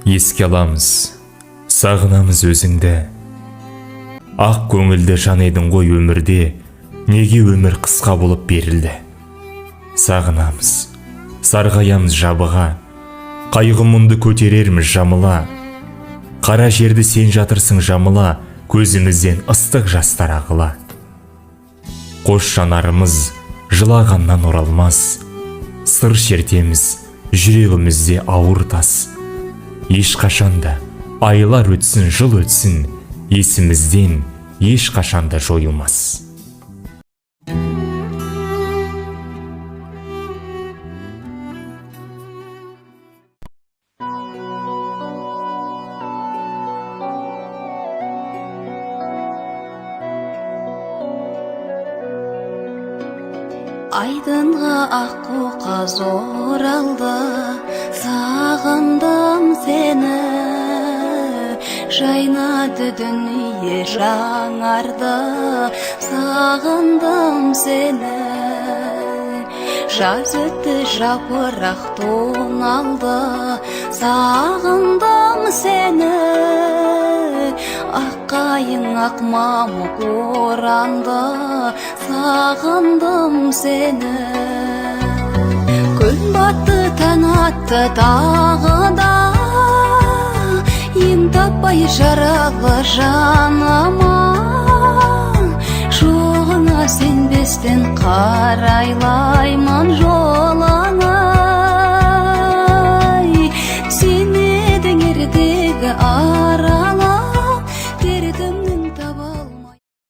еске аламыз, сағынамыз өзіңді. Ақ көңілді жан едің ғой өмірде, неге өмір қысқа болып берілді? Сағынамыз, сарғаямыз жабыға, қайғы мұңды көтерерміз жамыла. Қара жерді сен жатырсың жамыла, көзімізден ыстық жастар ағыла. Қош жанарымыз жылағаннан оралмас, сыр шертеміз жүрегімізде ауыр тас. Ешқашанда айлар өтсін, жыл өтсін, есімізден ешқашанда жойылмас. Айдынға аққу қаз оралды, сағындым сені. Жайнады дүние жаңарды, сағындым сені. Жаз өтті жапырақ тоналды, сағындым сені. Аққайың ақ мамық оранды, сағындым сені. Күн батты таң атты тағы да, ем таппай жаралы жаныма. Жоғына сенбестен қарайлаймын.